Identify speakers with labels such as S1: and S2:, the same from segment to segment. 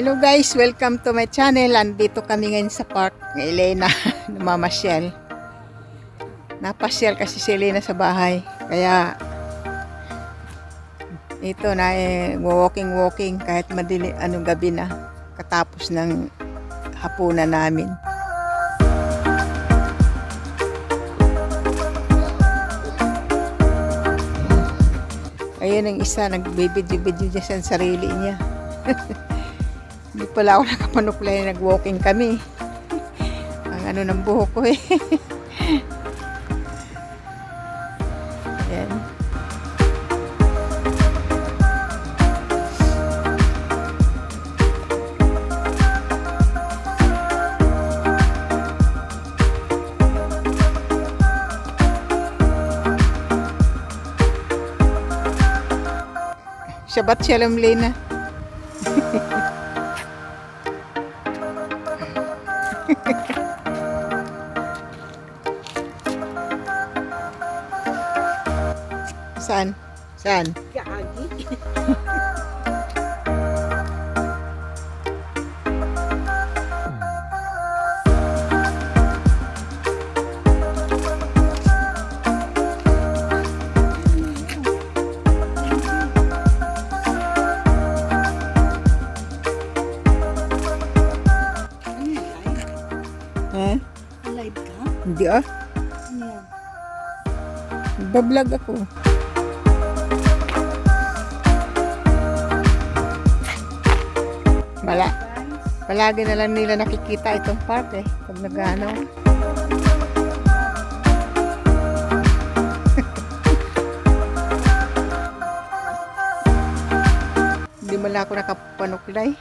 S1: Hello guys, welcome to my channel. Andito kami ngayon sa park ng Elena, namamasyal. Napasyal kasi si Elena sa bahay. Kaya ito na walking kahit madili anong gabi na katapos ng hapunan namin. Ayun ang isa, nagbibidyo-video dyan sa sarili niya. Hindi pala ako nakapanuklay, nag-walking kami. Ang ano ng buhok ko eh. Ayan. Shabbat Shalom, Lena. Saan? Saan?
S2: Gagi.
S1: Eh?
S2: Alive ka?
S1: Hindi ah.
S2: Ano yan?
S1: Bablog ako. Palagi na lang nila nakikita itong park eh. Pag nag-ano. Hindi mo lang ako nakapanuklay.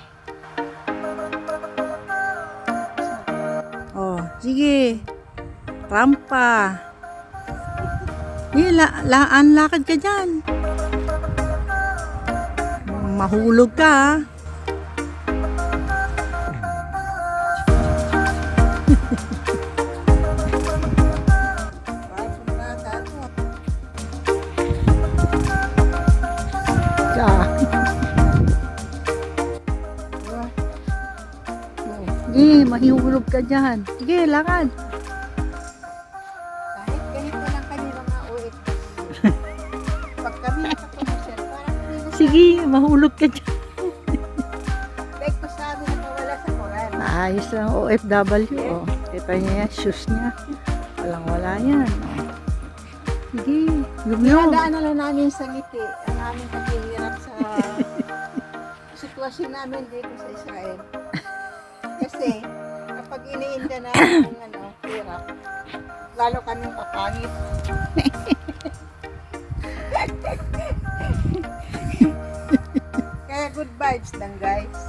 S2: Oh, sige. Rampa. Laan lakad ka dyan. Mahulog ka. Sige, mahihulog ka dyan. Sige, lakad.
S1: Kahit ganito lang kami mga OFW. Pag kami nakapanusyal, parang
S2: Sige, mahulog ka dyan.
S1: like ko sa amin nakawala sa koran.
S2: Ayos lang OFW. Oh. Kita niya yan, shoes niya. Walang wala yan. Oh. Sige, yum.
S1: Dinadaan na lang namin sa ngiti ang aming paghihirap sa sitwasyon namin dito sa Israel. Kasi kapag iniinda na ang hirap, lalo kaming papangit. Kaya good vibes lang guys.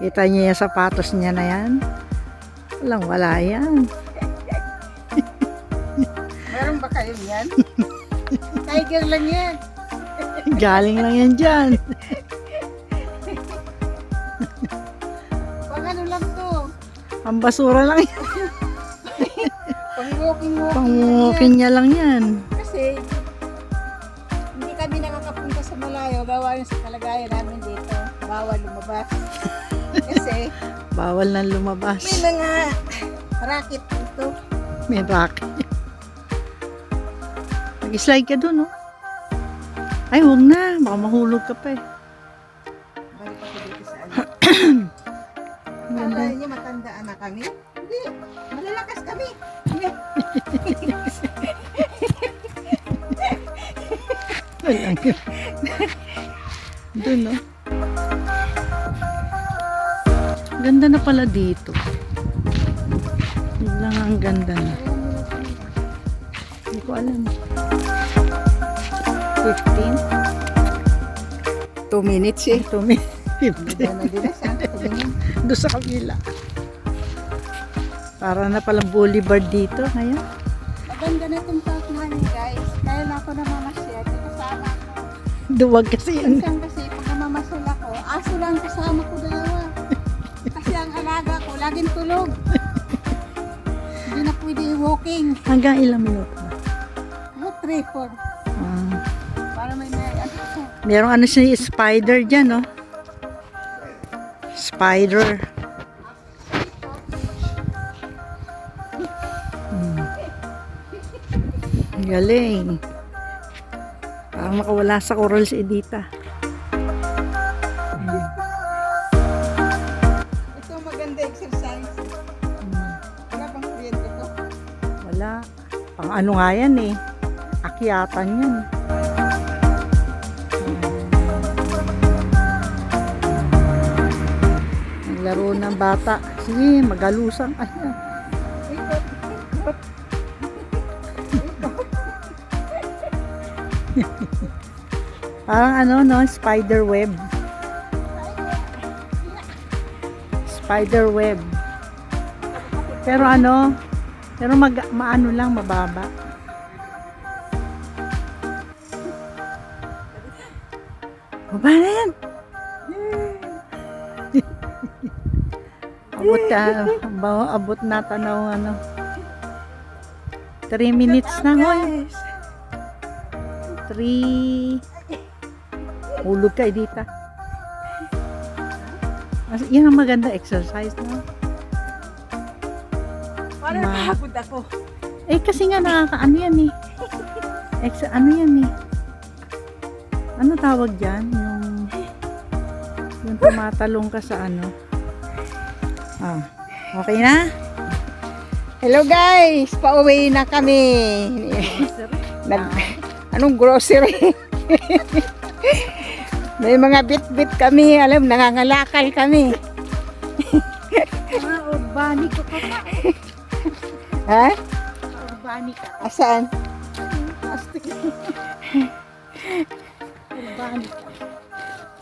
S2: Kita niya yung sapatos niya na yan. Walang wala yan.
S1: Meron ba kayo yan? Tiger lang yan.
S2: Galing lang yan dyan.
S1: Pang ano lang to.
S2: Ang basura lang yan.
S1: Pang walking
S2: Pang-walking niya lang yan.
S1: Kasi hindi kami nakakapunta sa malayo gawa yun sa kalagayan namin dito. Bawal lumabas. Kasi
S2: Bawal nang lumabas.
S1: may mga racket dito.
S2: May rock. Mag-slide ka dun, oh. Ay, huwag na. Baka mahulog ka pa eh.
S1: Balik ako dito sa ano. Akala niya matandaan na kami? Hindi. Malalakas kami.
S2: Walang yun. Dun, oh. Ganda na pala dito. Yun lang ang ganda na. Hindi ko alam. 15?
S1: 2 minutes eh.
S2: 2 minutes.
S1: Diyan na din siya. Tumingin.
S2: Doon sa kabila. Para na palang boulevard dito. Ngayon.
S1: Maganda na itong park namin guys. Kaya na ako namamasyal. Kasama ko.
S2: Duwag kasi yun.
S1: Minsan kasi pag namamasyal ako, aso lang kasama ko dalawa. Kasi ang alaga ko, laging tulog. Hindi na pwede walking.
S2: Hanggang ilang minuto?
S1: 3, 4. Para may ano.
S2: Merong ano siya, spider dyan, no? Spider. Galing. Parang makawala sa coral si Edita.
S1: Ito maganda exercise. Wala bang kuryente ko?
S2: Wala. Pang ano nga yan eh. Akyatan yan. Naglaro ng bata. Sige, magalusang. Ayan. Parang ano no, spider web. Spider web. Pero ano, pero maano lang, mababa. Baba na yan. Abot ka, abot na tanaw ano. 3 minutes na, hoy. 3. Hulog ka, Edita. Yan ang maganda exercise, no?
S1: Parang nakakapod ako.
S2: Eh, kasi nga nakakaano yan eh. Ano yan eh. Ano tawag dyan? Yung tumatalong ka sa ano. Ah, okay na?
S1: Hello guys! Pauwi na kami. Anong grocery? May mga bit-bit kami. Alam, nangangalakal kami.
S2: Organic ka pa.
S1: Ha?
S2: Organic ka.
S1: Asaan?
S2: Organic.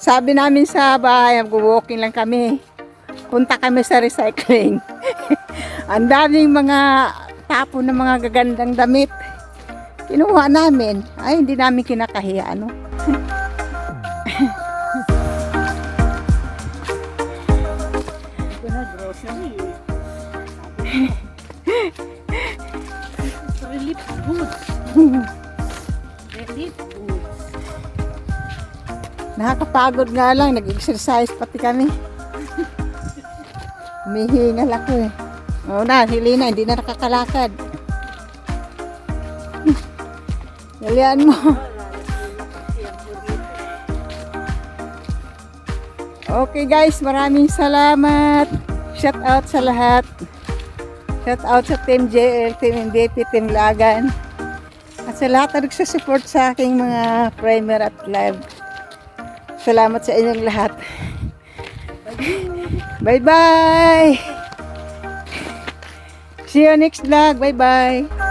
S1: Sabi namin sa bahay, walking lang kami. Punta kami sa recycling. Ang daming mga tapo ng mga gagandang damit. Kinuha namin. Ay, hindi namin kinakahiya, ano?
S2: Ito na, grocery. Relief goods. Relief goods.
S1: Nakakapagod nga lang. Nag-exercise pati kami. Humihingal ako eh. Oo na, si Lina, hindi na nakakalakad. Dalian mo. Okay guys, maraming salamat. Shout out sa lahat. Shout out sa Team JL, Team MVP, Team Lagan. At sa lahat na nagsasupport sa aking mga primer at live. Salamat sa inyong lahat. Bye-bye! See you next vlog. Bye-bye!